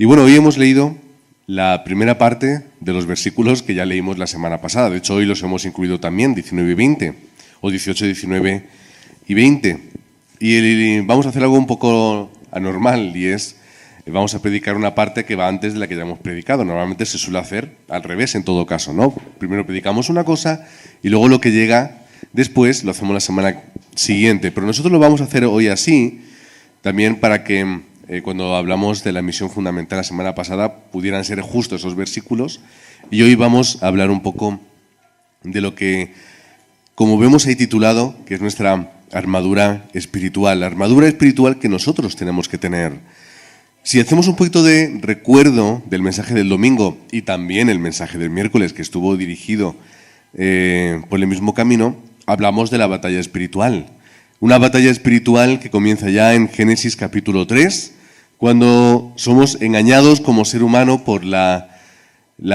Y bueno, hoy hemos leído la primera parte de los versículos que ya leímos la semana pasada. De hecho, hoy los hemos incluido también, 19 y 20, o 18, 19 y 20. Y vamos a hacer algo un poco anormal, y es, vamos a predicar una parte que va antes de la que ya hemos predicado. Normalmente se suele hacer al revés en todo caso, ¿no? Primero predicamos una cosa y luego lo que llega después lo hacemos la semana siguiente. Pero nosotros lo vamos a hacer hoy así, también para que cuando hablamos de la misión fundamental la semana pasada pudieran ser justos esos versículos. Y hoy vamos a hablar un poco de lo que, como vemos ahí titulado, que es nuestra armadura espiritual. La armadura espiritual que nosotros tenemos que tener. Si hacemos un poquito de recuerdo del mensaje del domingo y también el mensaje del miércoles, que estuvo dirigido por el mismo camino, hablamos de la batalla espiritual. Una batalla espiritual que comienza ya en Génesis capítulo 3, cuando somos engañados como ser humano por la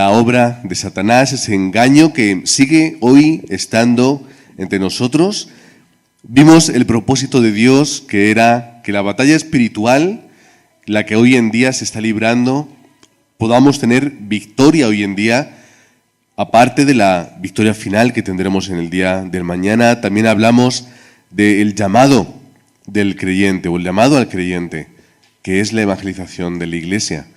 obra de Satanás, ese engaño que sigue hoy estando entre nosotros. Vimos el propósito de Dios, que era que la batalla espiritual, la que hoy en día se está librando, podamos tener victoria hoy en día, aparte de la victoria final que tendremos en el día del mañana. También hablamos del llamado del creyente, o el llamado al creyente, que es la evangelización de la Iglesia,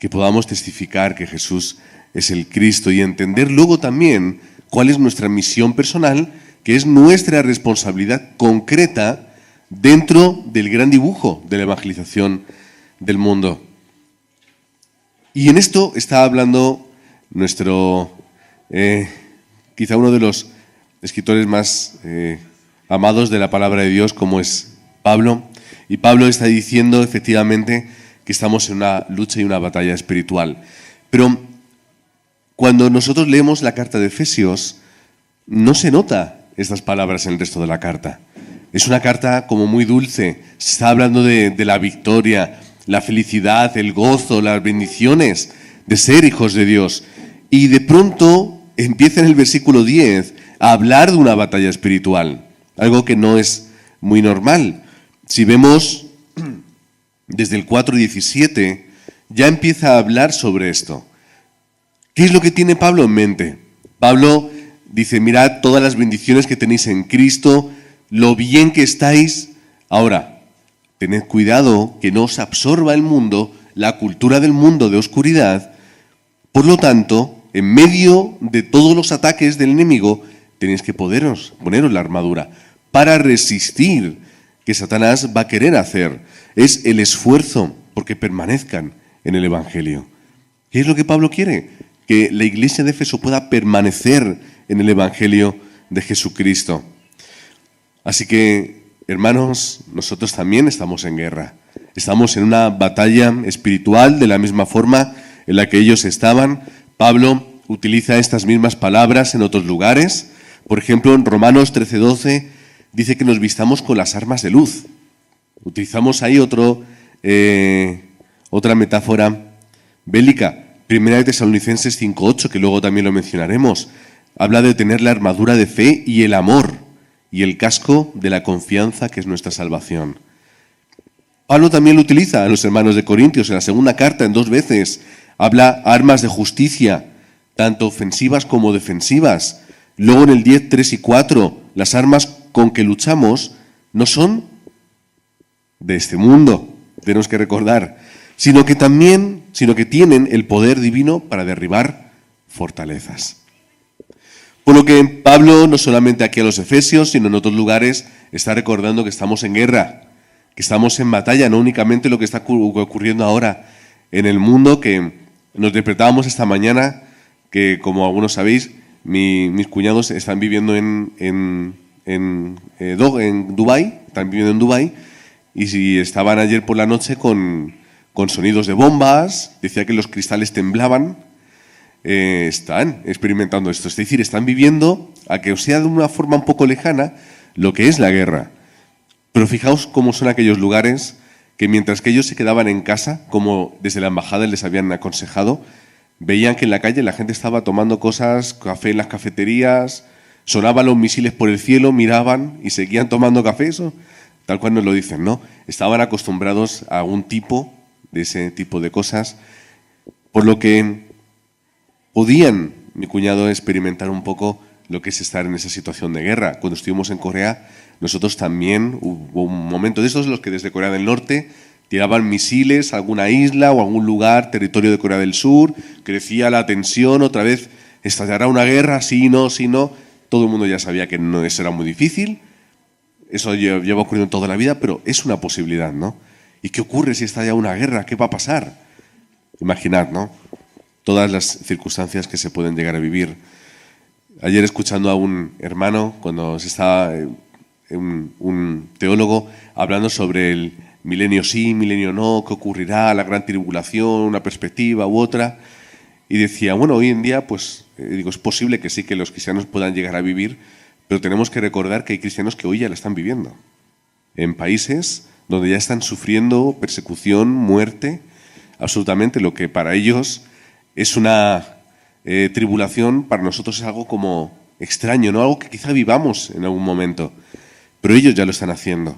que podamos testificar que Jesús es el Cristo y entender luego también cuál es nuestra misión personal, que es nuestra responsabilidad concreta dentro del gran dibujo de la evangelización del mundo. Y en esto está hablando nuestro, quizá uno de los escritores más amados de la palabra de Dios, como es Pablo. Y Pablo está diciendo efectivamente que estamos en una lucha y una batalla espiritual. Pero cuando nosotros leemos la carta de Efesios, no se nota estas palabras en el resto de la carta. Es una carta como muy dulce. Se está hablando de la victoria, la felicidad, el gozo, las bendiciones de ser hijos de Dios. Y de pronto empieza en el versículo 10 a hablar de una batalla espiritual, algo que no es muy normal. Si vemos desde el 4:17, ya empieza a hablar sobre esto. ¿Qué es lo que tiene Pablo en mente? Pablo dice, mirad todas las bendiciones que tenéis en Cristo, lo bien que estáis. Ahora, tened cuidado que no os absorba el mundo, la cultura del mundo de oscuridad. Por lo tanto, en medio de todos los ataques del enemigo, tenéis que poneros la armadura para resistir que Satanás va a querer hacer. Es el esfuerzo porque permanezcan en el Evangelio. ¿Qué es lo que Pablo quiere? Que la iglesia de Éfeso pueda permanecer en el Evangelio de Jesucristo. Así que, hermanos, nosotros también estamos en guerra. Estamos en una batalla espiritual de la misma forma en la que ellos estaban. Pablo utiliza estas mismas palabras en otros lugares. Por ejemplo, en Romanos 13:12 dice que nos vistamos con las armas de luz. Utilizamos ahí otra metáfora bélica. Primera de Tesalonicenses 5:8, que luego también lo mencionaremos, habla de tener la armadura de fe y el amor, y el casco de la confianza, que es nuestra salvación. Pablo también lo utiliza a los hermanos de Corintios, en la segunda carta, en 2 veces. Habla armas de justicia, tanto ofensivas como defensivas. Luego en el 10, 3 y 4, las armas con que luchamos no son de este mundo, tenemos que recordar, sino que tienen el poder divino para derribar fortalezas. Por lo que Pablo, no solamente aquí a los Efesios, sino en otros lugares, está recordando que estamos en guerra, que estamos en batalla, no únicamente lo que está ocurriendo ahora en el mundo, que nos despertábamos esta mañana, que como algunos sabéis, mis cuñados están viviendo en Dubái, y si estaban ayer por la noche con sonidos de bombas, decía que los cristales temblaban. Están experimentando esto, es decir, están viviendo, a que sea de una forma un poco lejana, lo que es la guerra. Pero fijaos cómo son aquellos lugares que mientras que ellos se quedaban en casa, como desde la embajada les habían aconsejado, veían que en la calle la gente estaba tomando cosas, café en las cafeterías, sonaban los misiles por el cielo, miraban y seguían tomando café. Eso, tal cual nos lo dicen, ¿no? Estaban acostumbrados a un tipo de ese tipo de cosas, por lo que podían mi cuñado experimentar un poco lo que es estar en esa situación de guerra. Cuando estuvimos en Corea, nosotros también hubo un momento de esos en los que desde Corea del Norte tiraban misiles a alguna isla o a algún lugar, territorio de Corea del Sur, crecía la tensión, otra vez estallará una guerra, sí, no, todo el mundo ya sabía que no, eso era muy difícil, eso lleva ocurriendo toda la vida, pero es una posibilidad, ¿no? ¿Y qué ocurre si estalla una guerra? ¿Qué va a pasar? Imaginad, ¿no? Todas las circunstancias que se pueden llegar a vivir. Ayer escuchando a un hermano, cuando se estaba un teólogo hablando sobre el milenio sí, milenio no, qué ocurrirá, la gran tribulación, una perspectiva u otra, y decía, bueno, hoy en día, pues, digo, es posible que sí que los cristianos puedan llegar a vivir, pero tenemos que recordar que hay cristianos que hoy ya la están viviendo, en países donde ya están sufriendo persecución, muerte, absolutamente, lo que para ellos es una tribulación, para nosotros es algo como extraño, ¿no? Algo que quizá vivamos en algún momento, pero ellos ya lo están haciendo.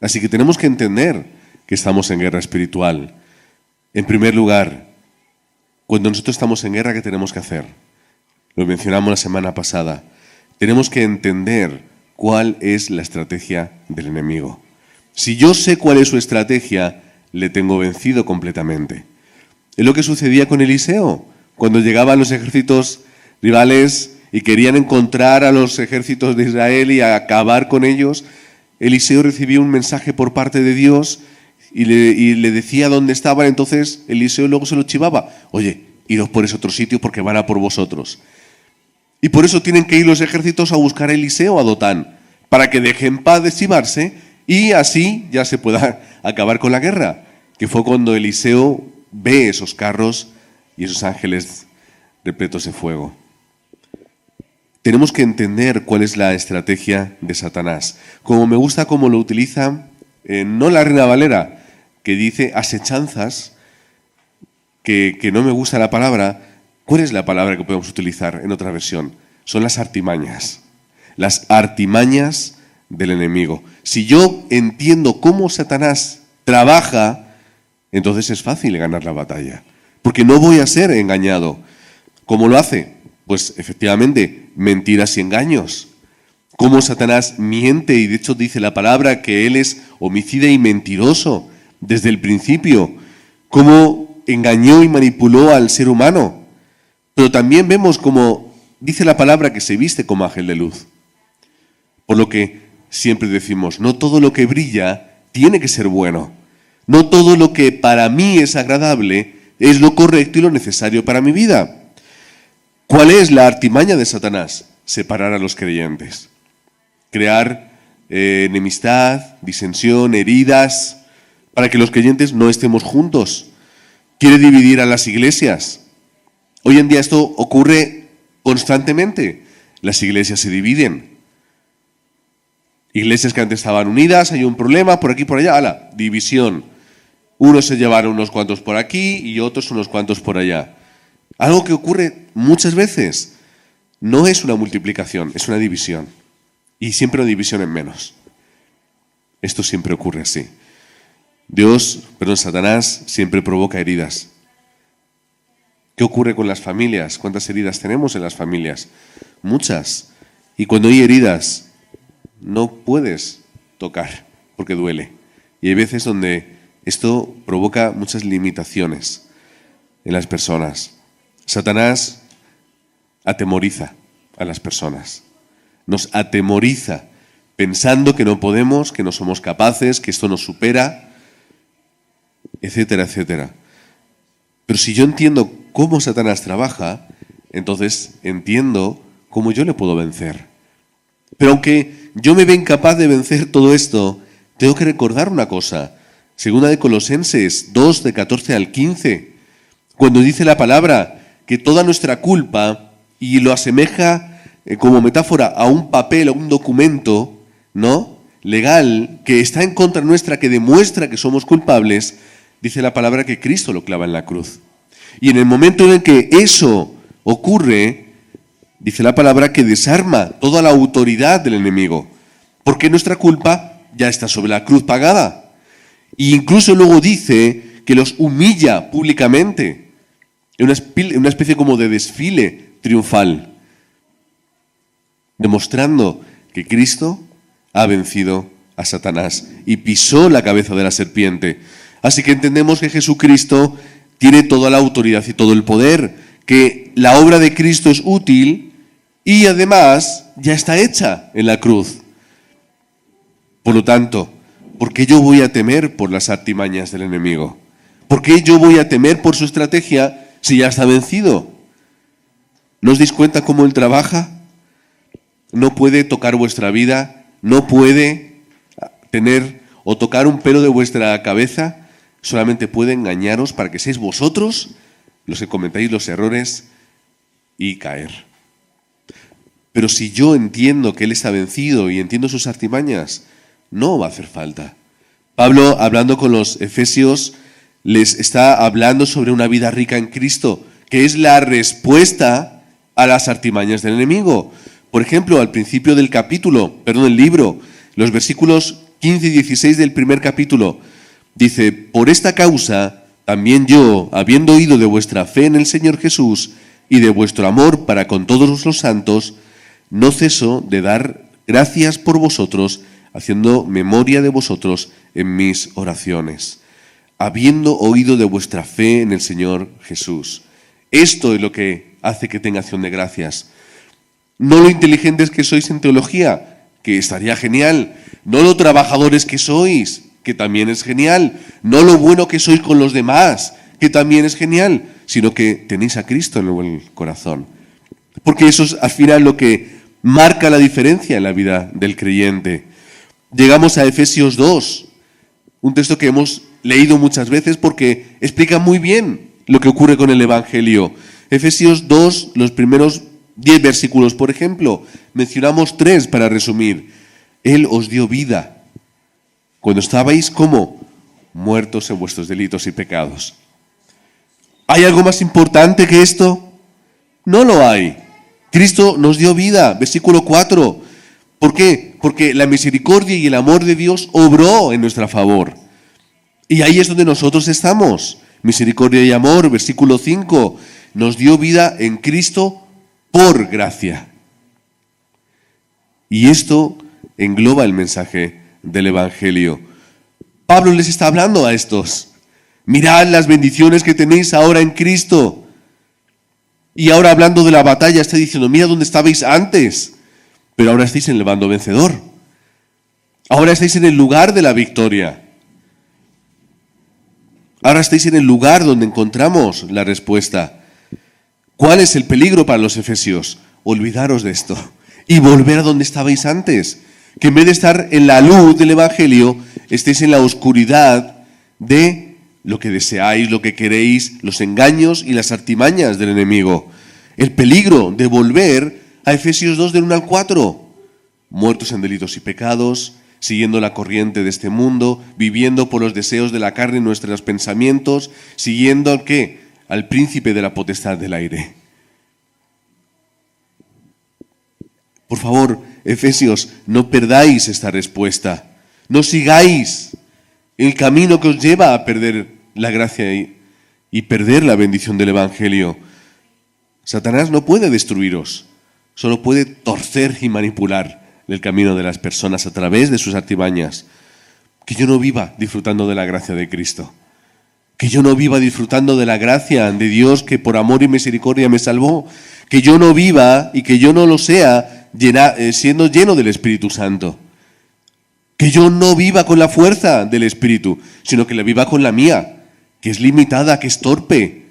Así que tenemos que entender que estamos en guerra espiritual. En primer lugar, cuando nosotros estamos en guerra, ¿qué tenemos que hacer? Lo mencionamos la semana pasada. Tenemos que entender cuál es la estrategia del enemigo. Si yo sé cuál es su estrategia, le tengo vencido completamente. Es lo que sucedía con Eliseo. Cuando llegaban los ejércitos rivales y querían encontrar a los ejércitos de Israel y acabar con ellos, Eliseo recibía un mensaje por parte de Dios y le decía dónde estaban. Entonces Eliseo luego se lo chivaba. Oye, iros por ese otro sitio porque van a por vosotros. Y por eso tienen que ir los ejércitos a buscar a Eliseo, a Dotán, para que deje en paz de chivarse y así ya se pueda acabar con la guerra. Que fue cuando Eliseo ve esos carros y esos ángeles repletos de fuego. Tenemos que entender cuál es la estrategia de Satanás. Como me gusta cómo lo utiliza, no la Reina Valera, que dice asechanzas, que no me gusta la palabra. ¿Cuál es la palabra que podemos utilizar en otra versión? Son las artimañas. Las artimañas del enemigo. Si yo entiendo cómo Satanás trabaja, entonces es fácil ganar la batalla. Porque no voy a ser engañado. ¿Cómo lo hace? Pues efectivamente, mentiras y engaños. Cómo Satanás miente, y de hecho dice la palabra que él es homicida y mentiroso desde el principio. Cómo engañó y manipuló al ser humano. Pero también vemos como dice la palabra que se viste como ángel de luz. Por lo que siempre decimos, no todo lo que brilla tiene que ser bueno. No todo lo que para mí es agradable es lo correcto y lo necesario para mi vida. ¿Cuál es la artimaña de Satanás? Separar a los creyentes. Crear enemistad, disensión, heridas, para que los creyentes no estemos juntos. Quiere dividir a las iglesias. Hoy en día esto ocurre constantemente. Las iglesias se dividen. Iglesias que antes estaban unidas, hay un problema, por aquí, por allá, ¡hala! División. Unos se llevaron unos cuantos por aquí y otros unos cuantos por allá. Algo que ocurre muchas veces. No es una multiplicación, es una división. Y siempre una división en menos. Esto siempre ocurre así. Satanás siempre provoca heridas. ¿Qué ocurre con las familias? ¿Cuántas heridas tenemos en las familias? Muchas. Y cuando hay heridas, no puedes tocar porque duele. Y hay veces donde esto provoca muchas limitaciones en las personas. Satanás atemoriza a las personas. Nos atemoriza pensando que no podemos, que no somos capaces, que esto nos supera, etcétera, etcétera. Pero si yo entiendo cómo Satanás trabaja, entonces entiendo cómo yo le puedo vencer. Pero aunque yo me vea incapaz de vencer todo esto, tengo que recordar una cosa. Segunda de Colosenses 2, de 14 al 15, cuando dice la palabra que toda nuestra culpa, y lo asemeja como metáfora a un papel, a un documento, ¿no?, legal, que está en contra nuestra, que demuestra que somos culpables, dice la palabra que Cristo lo clava en la cruz. Y en el momento en el que eso ocurre, dice la palabra que desarma toda la autoridad del enemigo, porque nuestra culpa ya está sobre la cruz pagada. E incluso luego dice que los humilla públicamente, en una especie como de desfile triunfal, demostrando que Cristo ha vencido a Satanás y pisó la cabeza de la serpiente. Así que entendemos que Jesucristo tiene toda la autoridad y todo el poder, que la obra de Cristo es útil y además ya está hecha en la cruz. Por lo tanto, ¿por qué yo voy a temer por las artimañas del enemigo? ¿Por qué yo voy a temer por su estrategia si ya está vencido? ¿No os dais cuenta cómo él trabaja? No puede tocar vuestra vida, no puede tener o tocar un pelo de vuestra cabeza, solamente puede engañaros para que seáis vosotros los que cometáis los errores y caer. Pero si yo entiendo que él está vencido y entiendo sus artimañas, no va a hacer falta. Pablo, hablando con los efesios, les está hablando sobre una vida rica en Cristo, que es la respuesta a las artimañas del enemigo. Por ejemplo, al principio del libro, los versículos 15 y 16 del primer capítulo, dice: por esta causa, también yo, habiendo oído de vuestra fe en el Señor Jesús y de vuestro amor para con todos los santos, no ceso de dar gracias por vosotros, haciendo memoria de vosotros en mis oraciones, habiendo oído de vuestra fe en el Señor Jesús. Esto es lo que hace que tenga acción de gracias. No lo inteligentes que sois en teología, que estaría genial. No lo trabajadores que sois, que también es genial. No lo bueno que sois con los demás, que también es genial. Sino que tenéis a Cristo en el corazón. Porque eso es al final lo que marca la diferencia en la vida del creyente. Llegamos a Efesios 2, un texto que hemos leído muchas veces porque explica muy bien lo que ocurre con el Evangelio. Efesios 2, los primeros 10 versículos, por ejemplo, mencionamos 3 para resumir. Él os dio vida cuando estabais como muertos en vuestros delitos y pecados. ¿Hay algo más importante que esto? No lo hay. Cristo nos dio vida, versículo 4. ¿Por qué? Porque la misericordia y el amor de Dios obró en nuestra favor. Y ahí es donde nosotros estamos. Misericordia y amor, versículo 5. Nos dio vida en Cristo por gracia. Y esto engloba el mensaje del Evangelio. Pablo les está hablando a estos. Mirad las bendiciones que tenéis ahora en Cristo. Y ahora hablando de la batalla, está diciendo: mira dónde estabais antes, pero ahora estáis en el bando vencedor. Ahora estáis en el lugar de la victoria. Ahora estáis en el lugar donde encontramos la respuesta. ¿Cuál es el peligro para los efesios? Olvidaros de esto y volver a donde estabais antes. Que en vez de estar en la luz del Evangelio, estéis en la oscuridad de lo que deseáis, lo que queréis, los engaños y las artimañas del enemigo. El peligro de volver a Efesios 2 del 1 al 4. Muertos en delitos y pecados, siguiendo la corriente de este mundo, viviendo por los deseos de la carne y nuestros pensamientos, siguiendo ¿al qué? Al príncipe de la potestad del aire. Por favor, Efesios, no perdáis esta respuesta. No sigáis el camino que os lleva a perder la gracia y perder la bendición del Evangelio. Satanás no puede destruiros, solo puede torcer y manipular el camino de las personas a través de sus artimañas. Que yo no viva disfrutando de la gracia de Cristo. Que yo no viva disfrutando de la gracia de Dios que por amor y misericordia me salvó. Que yo no viva y que yo no lo sea siendo lleno del Espíritu Santo. Que yo no viva con la fuerza del Espíritu, sino que la viva con la mía, que es limitada, que es torpe.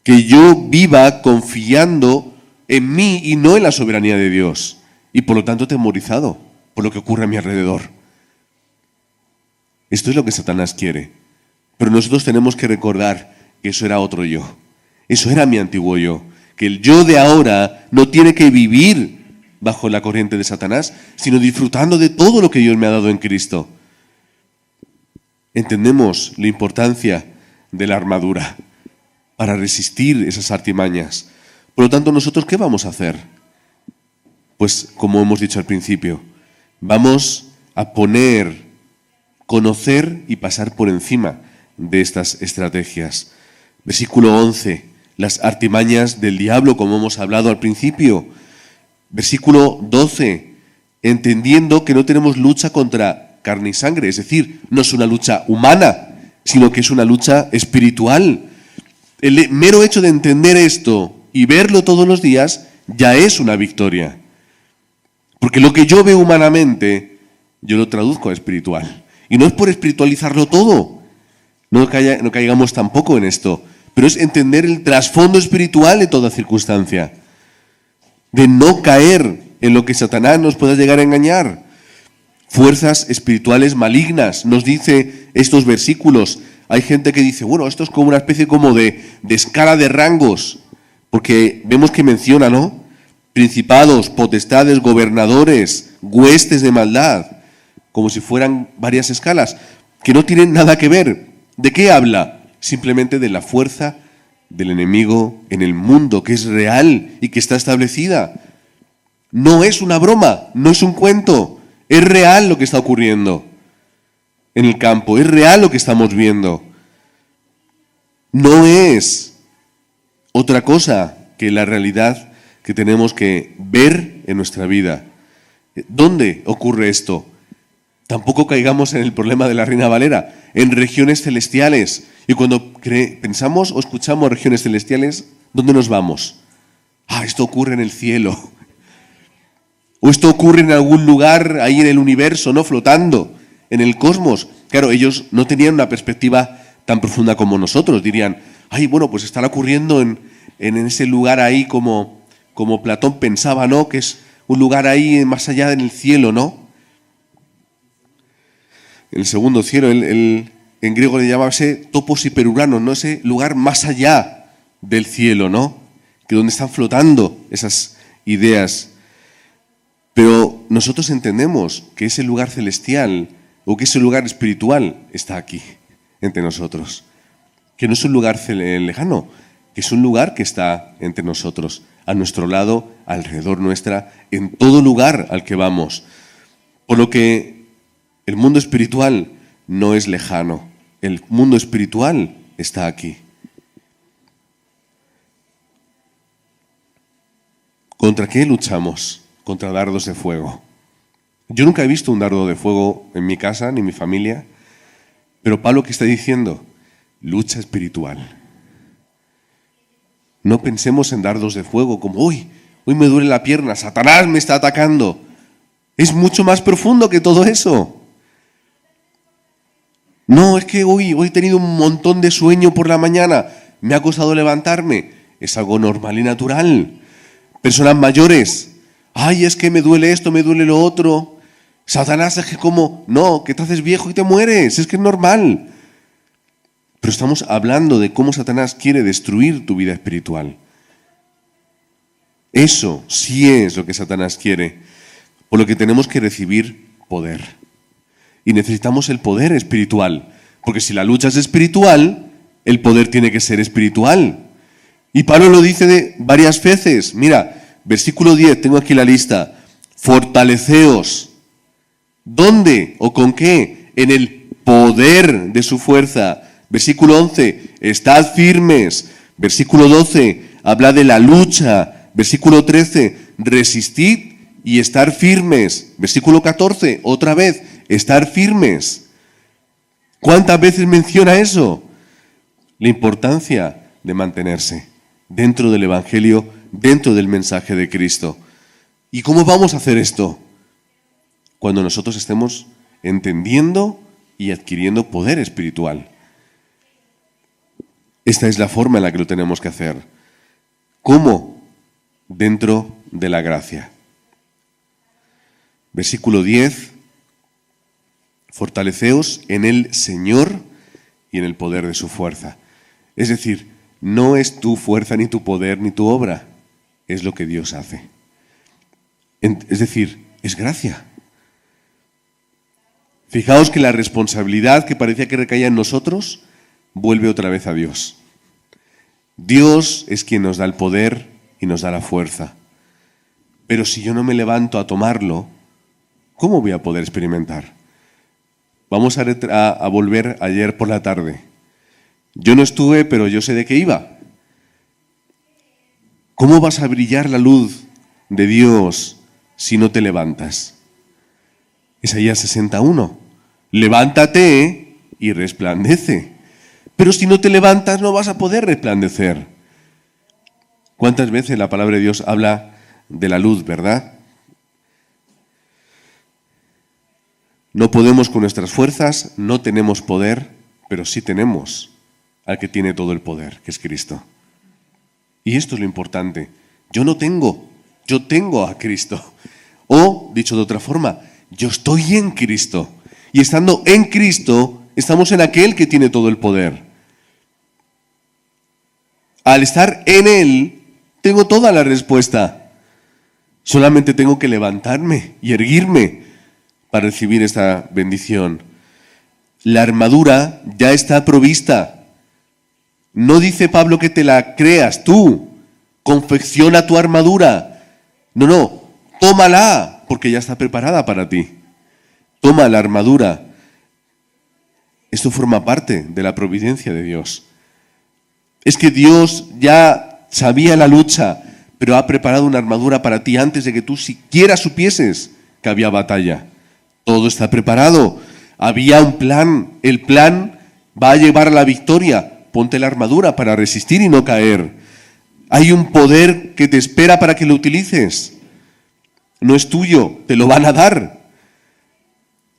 Que yo viva confiando en mí y no en la soberanía de Dios. Y por lo tanto atemorizado por lo que ocurre a mi alrededor. Esto es lo que Satanás quiere. Pero nosotros tenemos que recordar que eso era otro yo. Eso era mi antiguo yo. Que el yo de ahora no tiene que vivir bajo la corriente de Satanás, sino disfrutando de todo lo que Dios me ha dado en Cristo. Entendemos la importancia de la armadura para resistir esas artimañas. Por lo tanto, ¿nosotros qué vamos a hacer? Pues, como hemos dicho al principio, vamos a conocer y pasar por encima de estas estrategias. Versículo 11, las artimañas del diablo, como hemos hablado al principio. Versículo 12, entendiendo que no tenemos lucha contra carne y sangre, es decir, no es una lucha humana, sino que es una lucha espiritual. El mero hecho de entender esto y verlo todos los días ya es una victoria. Porque lo que yo veo humanamente, yo lo traduzco a espiritual. Y no es por espiritualizarlo todo, no caigamos tampoco en esto, pero es entender el trasfondo espiritual de toda circunstancia, de no caer en lo que Satanás nos pueda llegar a engañar. Fuerzas espirituales malignas, nos dice estos versículos. Hay gente que dice, bueno, esto es como una especie como de escala de rangos, porque vemos que menciona, ¿no? Principados, potestades, gobernadores, huestes de maldad, como si fueran varias escalas, que no tienen nada que ver. ¿De qué habla? Simplemente de la fuerza del enemigo en el mundo, que es real y que está establecida. No es una broma, no es un cuento, es real lo que está ocurriendo en el campo, es real lo que estamos viendo. No es otra cosa que la realidad que tenemos que ver en nuestra vida. ¿Dónde ocurre esto? Tampoco caigamos en el problema de la Reina Valera, en regiones celestiales. Y cuando pensamos o escuchamos regiones celestiales, ¿dónde nos vamos? Esto ocurre en el cielo. O esto ocurre en algún lugar ahí en el universo, ¿no? Flotando en el cosmos. Claro, ellos no tenían una perspectiva tan profunda como nosotros. Dirían, bueno, pues estará ocurriendo en ese lugar ahí como Platón pensaba, ¿no? Que es un lugar ahí más allá en el cielo, ¿no? El segundo cielo, en griego le llamábase topos hiperuranos, ¿no? Ese lugar más allá del cielo, ¿no? Que donde están flotando esas ideas. Pero nosotros entendemos que ese lugar celestial o que ese lugar espiritual está aquí, entre nosotros. Que no es un lugar lejano, que es un lugar que está entre nosotros, a nuestro lado, alrededor nuestra, en todo lugar al que vamos. Por lo que el mundo espiritual no es lejano, el mundo espiritual está aquí. ¿Contra qué luchamos? Contra dardos de fuego. Yo nunca he visto un dardo de fuego en mi casa ni en mi familia, pero Pablo, ¿qué está diciendo? Lucha espiritual. No pensemos en dardos de fuego como, hoy me duele la pierna, Satanás me está atacando. Es mucho más profundo que todo eso. No, es que hoy he tenido un montón de sueño por la mañana, me ha costado levantarme. Es algo normal y natural. Personas mayores, es que me duele esto, me duele lo otro. Satanás es que no, que te haces viejo y te mueres, es que es normal. Pero estamos hablando de cómo Satanás quiere destruir tu vida espiritual. Eso sí es lo que Satanás quiere, por lo que tenemos que recibir poder. Y necesitamos el poder espiritual, porque si la lucha es espiritual, el poder tiene que ser espiritual. Y Pablo lo dice varias veces. Mira, versículo 10, tengo aquí la lista. Fortaleceos. ¿Dónde o con qué? En el poder de su fuerza. Versículo 11, estad firmes. Versículo 12, habla de la lucha. Versículo 13, resistid y estar firmes. Versículo 14, otra vez, estar firmes. ¿Cuántas veces menciona eso? La importancia de mantenerse dentro del Evangelio, dentro del mensaje de Cristo. ¿Y cómo vamos a hacer esto? Cuando nosotros estemos entendiendo y adquiriendo poder espiritual. Esta es la forma en la que lo tenemos que hacer. ¿Cómo? Dentro de la gracia. Versículo 10. Fortaleceos en el Señor y en el poder de su fuerza. Es decir, no es tu fuerza, ni tu poder, ni tu obra. Es lo que Dios hace. Es decir, es gracia. Fijaos que la responsabilidad que parecía que recaía en nosotros vuelve otra vez a Dios. Dios es quien nos da el poder y nos da la fuerza. Pero si yo no me levanto a tomarlo, ¿cómo voy a poder experimentar? Vamos a volver ayer por la tarde. Yo no estuve, pero yo sé de qué iba. ¿Cómo vas a brillar la luz de Dios si no te levantas? Isaías 61. Levántate y resplandece. Pero si no te levantas no vas a poder resplandecer. ¿Cuántas veces la palabra de Dios habla de la luz, verdad? No podemos con nuestras fuerzas, no tenemos poder, pero sí tenemos al que tiene todo el poder, que es Cristo. Y esto es lo importante. Yo no tengo, yo tengo a Cristo. O, dicho de otra forma, yo estoy en Cristo. Y estando en Cristo, estamos en aquel que tiene todo el poder. Al estar en Él, tengo toda la respuesta. Solamente tengo que levantarme y erguirme para recibir esta bendición. La armadura ya está provista. No dice Pablo que te la creas tú. Confecciona tu armadura. No, tómala, porque ya está preparada para ti. Toma la armadura. Esto forma parte de la providencia de Dios. Es que Dios ya sabía la lucha, pero ha preparado una armadura para ti antes de que tú siquiera supieses que había batalla. Todo está preparado. Había un plan. El plan va a llevar a la victoria. Ponte la armadura para resistir y no caer. Hay un poder que te espera para que lo utilices. No es tuyo, te lo van a dar.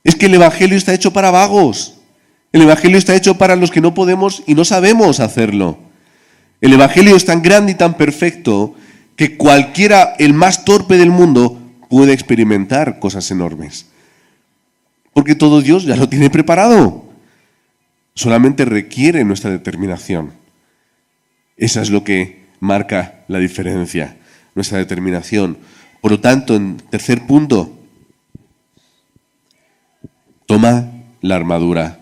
Es que el Evangelio está hecho para vagos. El Evangelio está hecho para los que no podemos y no sabemos hacerlo. El Evangelio es tan grande y tan perfecto que cualquiera, el más torpe del mundo, puede experimentar cosas enormes. Porque todo Dios ya lo tiene preparado. Solamente requiere nuestra determinación. Esa es lo que marca la diferencia, nuestra determinación. Por lo tanto, en tercer punto, toma la armadura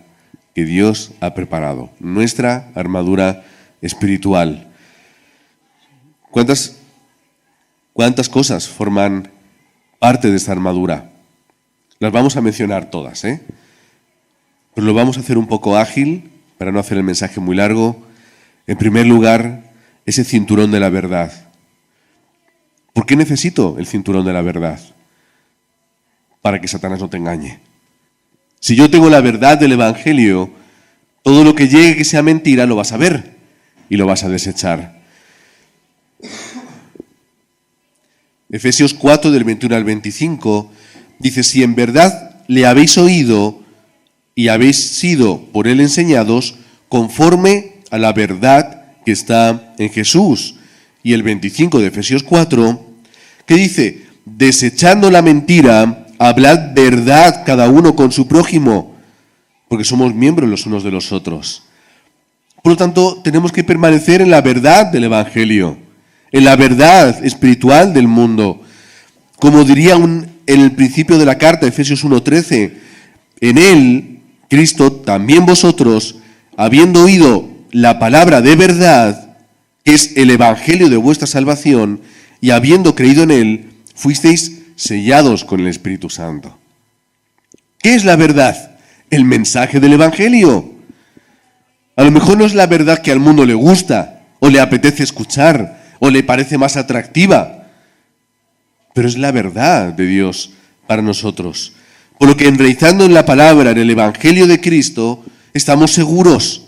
que Dios ha preparado, nuestra armadura espiritual. ¿Cuántas cosas forman parte de esta armadura? Las vamos a mencionar todas, pero lo vamos a hacer un poco ágil para no hacer el mensaje muy largo. En primer lugar, ese cinturón de la verdad. ¿Por qué necesito el cinturón de la verdad? Para que Satanás no te engañe. Si yo tengo la verdad del Evangelio, todo lo que llegue que sea mentira lo vas a ver y lo vas a desechar. Efesios 4, del 21 al 25, dice: si en verdad le habéis oído y habéis sido por él enseñados conforme a la verdad que está en Jesús. Y el 25 de Efesios 4, que dice: desechando la mentira, hablad verdad cada uno con su prójimo, porque somos miembros los unos de los otros. Por lo tanto, tenemos que permanecer en la verdad del Evangelio, en la verdad espiritual del mundo. Como diría en el principio de la carta, Efesios 1:13, en él, Cristo, también vosotros, habiendo oído la palabra de verdad, que es el Evangelio de vuestra salvación, y habiendo creído en él, fuisteis sellados con el Espíritu Santo. ¿Qué es la verdad? El mensaje del Evangelio. A lo mejor no es la verdad que al mundo le gusta, o le apetece escuchar, o le parece más atractiva, pero es la verdad de Dios para nosotros. Por lo que enraizando en la palabra, en el Evangelio de Cristo, estamos seguros.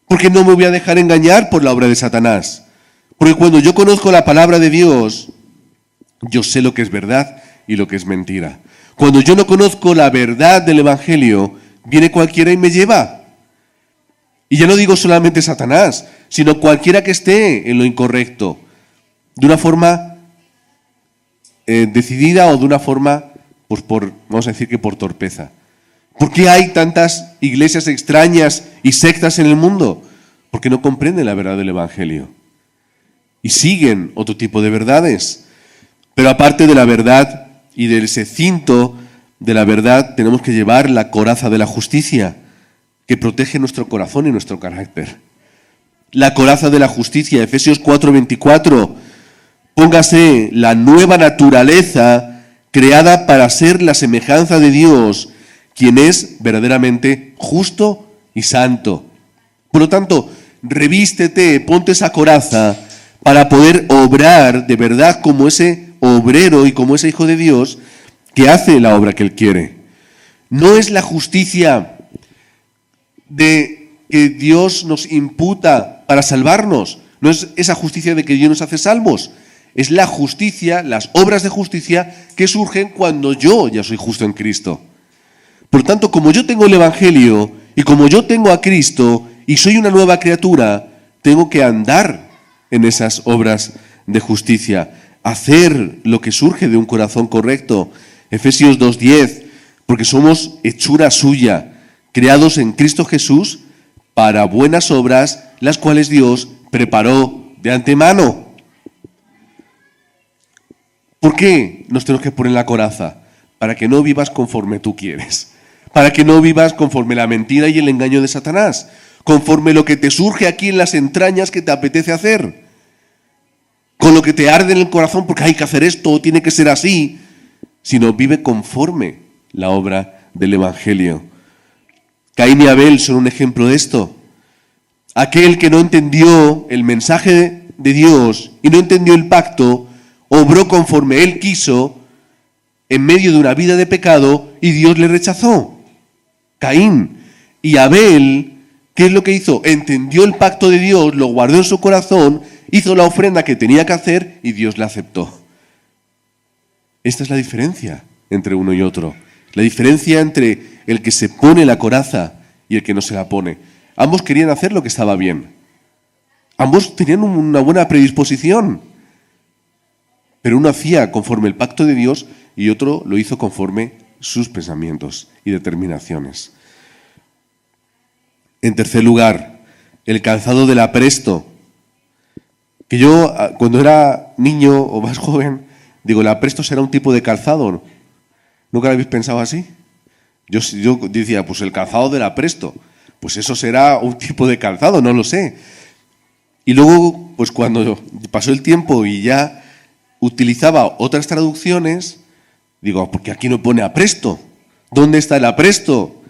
Porque no me voy a dejar engañar por la obra de Satanás. Porque cuando yo conozco la palabra de Dios, yo sé lo que es verdad y lo que es mentira. Cuando yo no conozco la verdad del Evangelio, viene cualquiera y me lleva. Y ya no digo solamente Satanás, sino cualquiera que esté en lo incorrecto. De una forma decidida o de una forma, pues vamos a decir que por torpeza. ¿Por qué hay tantas iglesias extrañas y sectas en el mundo? Porque no comprenden la verdad del Evangelio. Y siguen otro tipo de verdades. Pero aparte de la verdad y de ese cinto de la verdad, tenemos que llevar la coraza de la justicia, que protege nuestro corazón y nuestro carácter. La coraza de la justicia, Efesios 4:24. Póngase la nueva naturaleza creada para ser la semejanza de Dios, quien es verdaderamente justo y santo. Por lo tanto, revístete, ponte esa coraza para poder obrar de verdad como ese obrero y como ese hijo de Dios que hace la obra que Él quiere. No es la justicia de que Dios nos imputa para salvarnos, no es esa justicia de que Dios nos hace salvos, es la justicia, las obras de justicia que surgen cuando yo ya soy justo en Cristo. Por lo tanto, como yo tengo el Evangelio y como yo tengo a Cristo y soy una nueva criatura, tengo que andar en esas obras de justicia, hacer lo que surge de un corazón correcto. Efesios 2:10, porque somos hechura suya, creados en Cristo Jesús para buenas obras, las cuales Dios preparó de antemano. ¿Por qué nos tenemos que poner la coraza? Para que no vivas conforme tú quieres, para que no vivas conforme la mentira y el engaño de Satanás, conforme lo que te surge aquí en las entrañas que te apetece hacer, con lo que te arde en el corazón porque hay que hacer esto, tiene que ser así, sino vive conforme la obra del Evangelio. Caín y Abel son un ejemplo de esto. Aquel que no entendió el mensaje de Dios y no entendió el pacto, obró conforme él quiso en medio de una vida de pecado y Dios le rechazó. Caín. Y Abel, ¿qué es lo que hizo? Entendió el pacto de Dios, lo guardó en su corazón, hizo la ofrenda que tenía que hacer y Dios la aceptó. Esta es la diferencia entre uno y otro. La diferencia entre el que se pone la coraza y el que no se la pone. Ambos querían hacer lo que estaba bien. Ambos tenían una buena predisposición. Pero uno hacía conforme el pacto de Dios y otro lo hizo conforme sus pensamientos y determinaciones. En tercer lugar, el calzado del apresto. Que yo, cuando era niño o más joven, digo, el apresto será un tipo de calzado. ¿Nunca lo habéis pensado así? Yo decía, pues el calzado del apresto. Pues eso será un tipo de calzado, no lo sé. Y luego, pues cuando pasó el tiempo y ya utilizaba otras traducciones, digo, porque aquí no pone apresto. ¿Dónde está el apresto?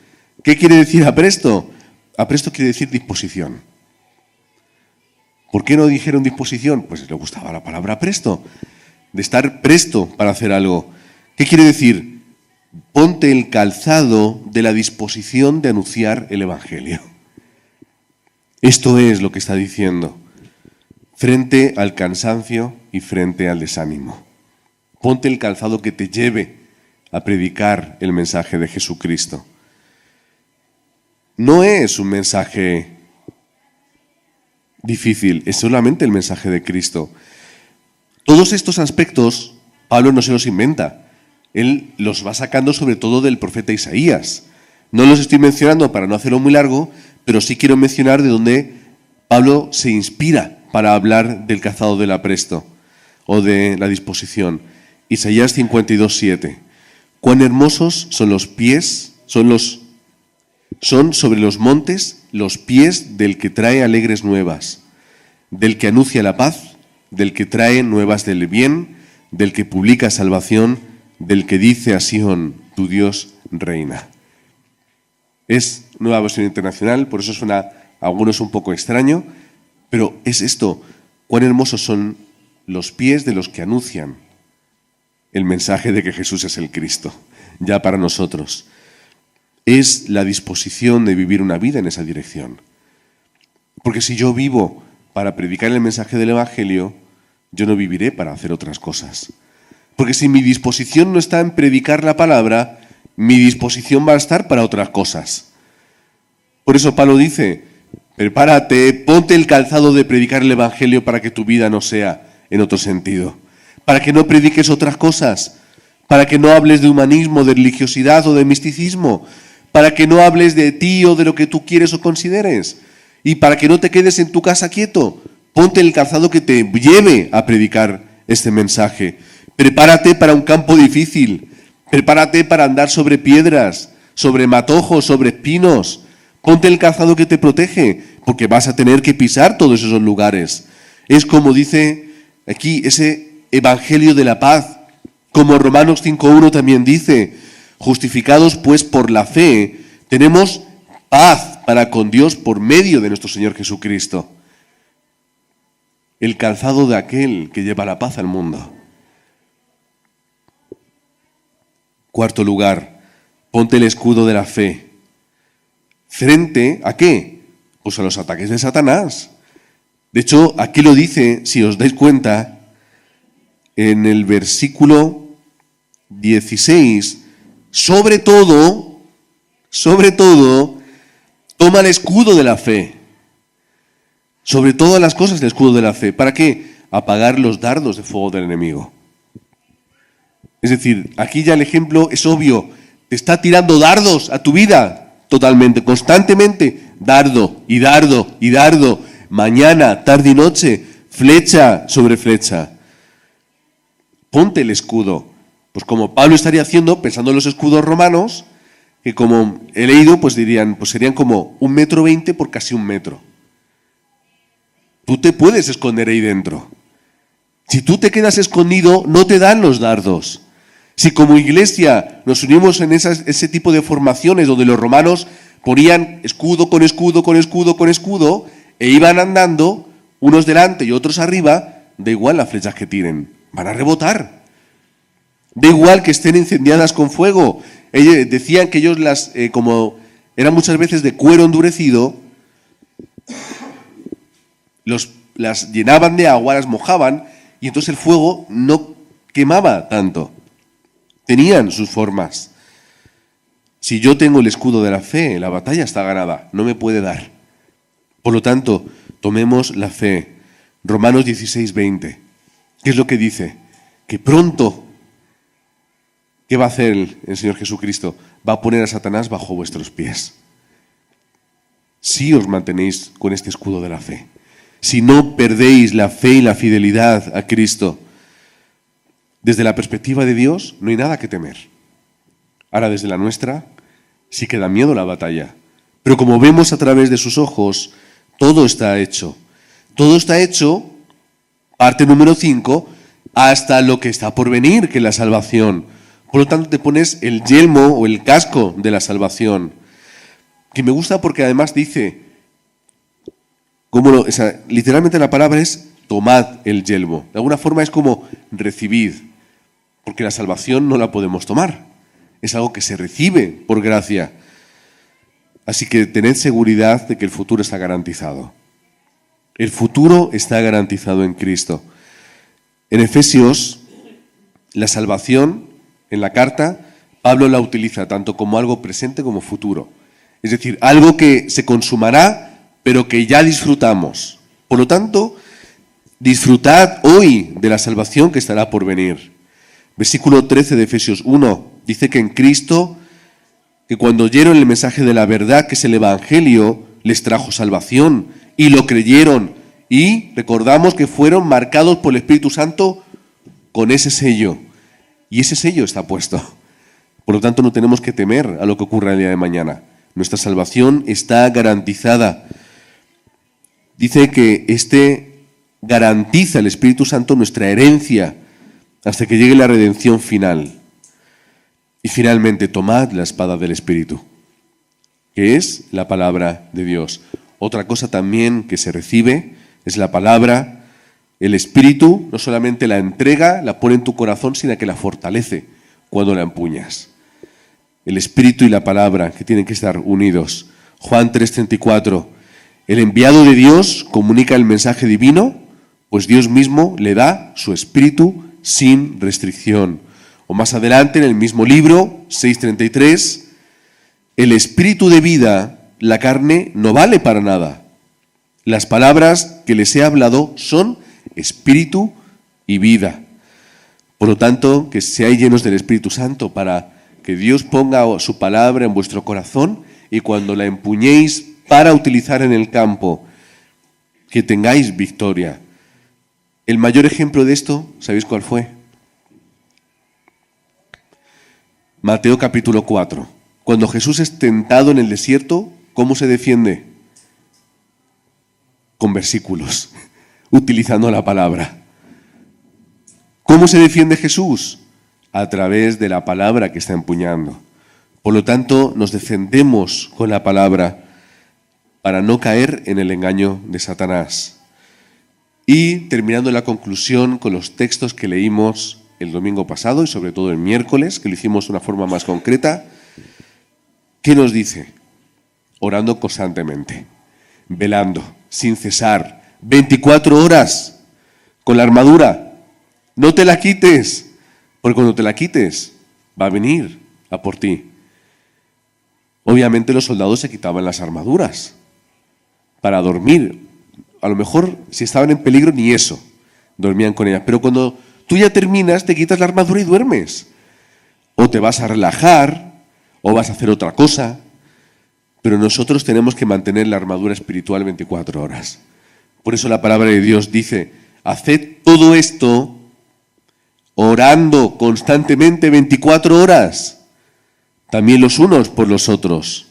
¿Qué quiere decir apresto? Apresto quiere decir disposición. ¿Por qué no dijeron disposición? Pues le gustaba la palabra presto, de estar presto para hacer algo. ¿Qué quiere decir? Ponte el calzado de la disposición de anunciar el Evangelio. Esto es lo que está diciendo. Frente al cansancio y frente al desánimo. Ponte el calzado que te lleve a predicar el mensaje de Jesucristo. No es un mensaje difícil, es solamente el mensaje de Cristo. Todos estos aspectos Pablo no se los inventa. Él los va sacando sobre todo del profeta Isaías. No los estoy mencionando para no hacerlo muy largo, pero sí quiero mencionar de dónde Pablo se inspira para hablar del calzado del apresto o de la disposición. Isaías 52:7. Cuán hermosos son los pies, son sobre los montes los pies del que trae alegres nuevas, del que anuncia la paz, del que trae nuevas del bien, del que publica salvación, del que dice a Sión, tu Dios reina. Es Nueva Versión Internacional, por eso suena a algunos un poco extraño, pero es esto, cuán hermosos son los pies de los que anuncian el mensaje de que Jesús es el Cristo, ya para nosotros. Es la disposición de vivir una vida en esa dirección. Porque si yo vivo para predicar el mensaje del Evangelio, yo no viviré para hacer otras cosas. Porque si mi disposición no está en predicar la palabra, mi disposición va a estar para otras cosas. Por eso Pablo dice, prepárate, ponte el calzado de predicar el Evangelio para que tu vida no sea en otro sentido. Para que no prediques otras cosas. Para que no hables de humanismo, de religiosidad o de misticismo. Para que no hables de ti o de lo que tú quieres o consideres. Y para que no te quedes en tu casa quieto. Ponte el calzado que te lleve a predicar este mensaje. Prepárate para un campo difícil. Prepárate para andar sobre piedras, sobre matojos, sobre espinos. Ponte el calzado que te protege, porque vas a tener que pisar todos esos lugares. Es como dice aquí ese evangelio de la paz, como Romanos 5:1 también dice, justificados pues por la fe, tenemos paz para con Dios por medio de nuestro Señor Jesucristo. El calzado de aquel que lleva la paz al mundo. Cuarto lugar, ponte el escudo de la fe. ¿Frente a qué? Pues a los ataques de Satanás. De hecho, aquí lo dice, si os dais cuenta, en el versículo 16, sobre todo, toma el escudo de la fe. Sobre todas las cosas el escudo de la fe. ¿Para qué? Apagar los dardos de fuego del enemigo. Es decir, aquí ya el ejemplo es obvio. Te está tirando dardos a tu vida totalmente, constantemente. Dardo y dardo y dardo. Mañana, tarde y noche. Flecha sobre flecha. Ponte el escudo. Pues como Pablo estaría haciendo, pensando en los escudos romanos, que como he leído, pues dirían, pues serían como 1,20 m por casi 1 metro. Tú te puedes esconder ahí dentro. Si tú te quedas escondido, no te dan los dardos. Si como iglesia nos unimos en ese tipo de formaciones donde los romanos ponían escudo con escudo con escudo con escudo e iban andando, unos delante y otros arriba, da igual las flechas que tiren, van a rebotar. Da igual que estén incendiadas con fuego. Ellos decían que ellos como eran muchas veces de cuero endurecido, las llenaban de agua, las mojaban y entonces el fuego no quemaba tanto. Tenían sus formas. Si yo tengo el escudo de la fe, la batalla está ganada, no me puede dar. Por lo tanto, tomemos la fe. Romanos 16:20. ¿Qué es lo que dice? Que pronto, ¿qué va a hacer el Señor Jesucristo? Va a poner a Satanás bajo vuestros pies. Si os mantenéis con este escudo de la fe. Si no perdéis la fe y la fidelidad a Cristo. Desde la perspectiva de Dios no hay nada que temer. Ahora desde la nuestra sí que da miedo la batalla. Pero como vemos a través de sus ojos, todo está hecho. Todo está hecho, parte número 5, hasta lo que está por venir, que es la salvación. Por lo tanto te pones el yelmo o el casco de la salvación. Que me gusta porque además dice, literalmente la palabra es tomad el yelmo. De alguna forma es como recibid, porque la salvación no la podemos tomar. Es algo que se recibe por gracia. Así que tened seguridad de que el futuro está garantizado. El futuro está garantizado en Cristo. En Efesios, la salvación, en la carta, Pablo la utiliza tanto como algo presente como futuro. Es decir, algo que se consumará, pero que ya disfrutamos. Por lo tanto, disfrutad hoy de la salvación que estará por venir. Versículo 13 de Efesios 1 dice que en Cristo, que cuando oyeron el mensaje de la verdad, que es el Evangelio, les trajo salvación y lo creyeron. Y recordamos que fueron marcados por el Espíritu Santo con ese sello. Y ese sello está puesto. Por lo tanto, no tenemos que temer a lo que ocurra el día de mañana. Nuestra salvación está garantizada. Dice que garantiza el Espíritu Santo nuestra herencia hasta que llegue la redención final. Y finalmente, tomad la espada del Espíritu, que es la palabra de Dios. Otra cosa también que se recibe es la palabra. El Espíritu no solamente la entrega, la pone en tu corazón, sino que la fortalece cuando la empuñas. El Espíritu y la palabra que tienen que estar unidos. Juan 3:34. El enviado de Dios comunica el mensaje divino, pues Dios mismo le da su Espíritu sin restricción. O más adelante, en el mismo libro, 6:33, el Espíritu de vida, la carne, no vale para nada. Las palabras que les he hablado son Espíritu y vida. Por lo tanto, que seáis llenos del Espíritu Santo para que Dios ponga su palabra en vuestro corazón y cuando la empuñéis para utilizar en el campo, que tengáis victoria. El mayor ejemplo de esto, ¿sabéis cuál fue? Mateo capítulo 4. Cuando Jesús es tentado en el desierto, ¿cómo se defiende? Con versículos, utilizando la palabra. ¿Cómo se defiende Jesús? A través de la palabra que está empuñando. Por lo tanto, nos defendemos con la palabra. para no caer en el engaño de Satanás. Y terminando la conclusión con los textos que leímos el domingo pasado y sobre todo el miércoles, que lo hicimos de una forma más concreta, ¿qué nos dice? Orando constantemente, velando, sin cesar, 24 horas con la armadura. No te la quites, porque cuando te la quites va a venir a por ti. Obviamente los soldados se quitaban las armaduras para dormir. A lo mejor si estaban en peligro ni eso, dormían con ellas. Pero cuando tú ya terminas, te quitas la armadura y duermes. O te vas a relajar, o vas a hacer otra cosa. Pero nosotros tenemos que mantener la armadura espiritual 24 horas. Por eso la palabra de Dios dice, haced todo esto orando constantemente 24 horas. También los unos por los otros,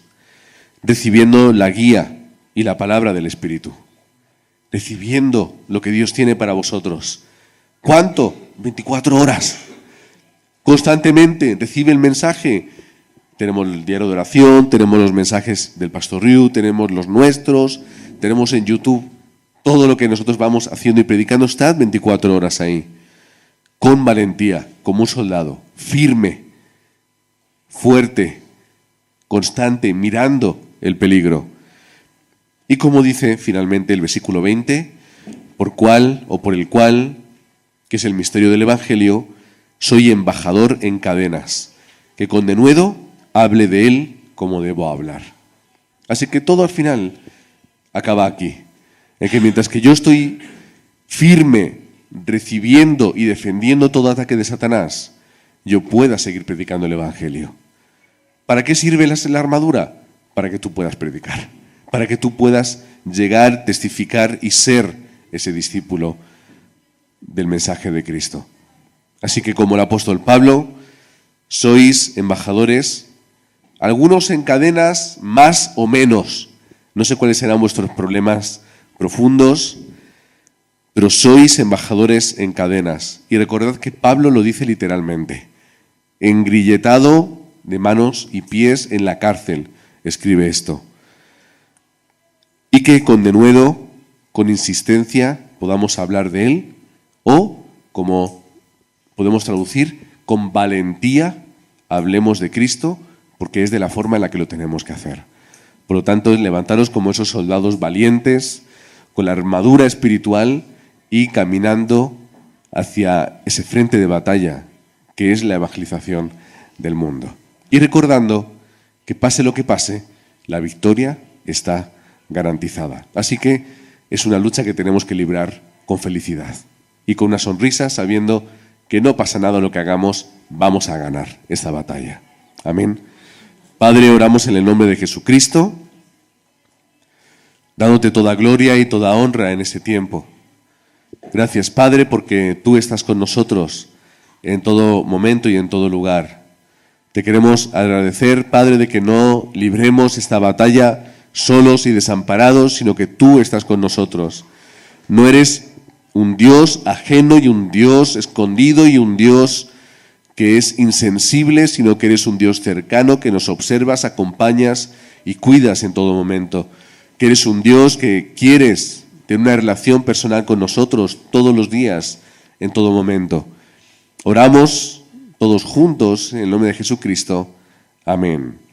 recibiendo la guía y la palabra del Espíritu. Recibiendo lo que Dios tiene para vosotros. ¿Cuánto? 24 horas. Constantemente recibe el mensaje. Tenemos el diario de oración, tenemos los mensajes del Pastor Riu, tenemos los nuestros, tenemos en YouTube todo lo que nosotros vamos haciendo y predicando. Estad 24 horas ahí, con valentía, como un soldado, firme, fuerte, constante, mirando el peligro. Y como dice finalmente el versículo 20, por el cual, que es el misterio del Evangelio, soy embajador en cadenas, que con denuedo hable de él como debo hablar. Así que todo al final acaba aquí, en que mientras que yo estoy firme, recibiendo y defendiendo todo ataque de Satanás, yo pueda seguir predicando el Evangelio. ¿Para qué sirve la armadura? Para que tú puedas predicar, para que tú puedas llegar, testificar y ser ese discípulo del mensaje de Cristo. Así que como el apóstol Pablo, sois embajadores, algunos en cadenas más o menos. No sé cuáles serán vuestros problemas profundos, pero sois embajadores en cadenas. Y recordad que Pablo lo dice literalmente, engrilletado de manos y pies en la cárcel, escribe esto. Y que con denuedo, con insistencia, podamos hablar de él, o, como podemos traducir, con valentía, hablemos de Cristo, porque es de la forma en la que lo tenemos que hacer. Por lo tanto, levantaros como esos soldados valientes, con la armadura espiritual y caminando hacia ese frente de batalla, que es la evangelización del mundo. Y recordando que pase lo que pase, la victoria está garantizada. Así que es una lucha que tenemos que librar con felicidad y con una sonrisa, sabiendo que no pasa nada lo que hagamos, vamos a ganar esta batalla. Amén. Padre, oramos en el nombre de Jesucristo, dándote toda gloria y toda honra en este tiempo. Gracias, Padre, porque tú estás con nosotros en todo momento y en todo lugar. Te queremos agradecer, Padre, de que no libremos esta batalla solos y desamparados, sino que tú estás con nosotros. No eres un Dios ajeno y un Dios escondido y un Dios que es insensible, sino que eres un Dios cercano, que nos observas, acompañas y cuidas en todo momento. Que eres un Dios que quieres tener una relación personal con nosotros todos los días, en todo momento. Oramos todos juntos en el nombre de Jesucristo. Amén.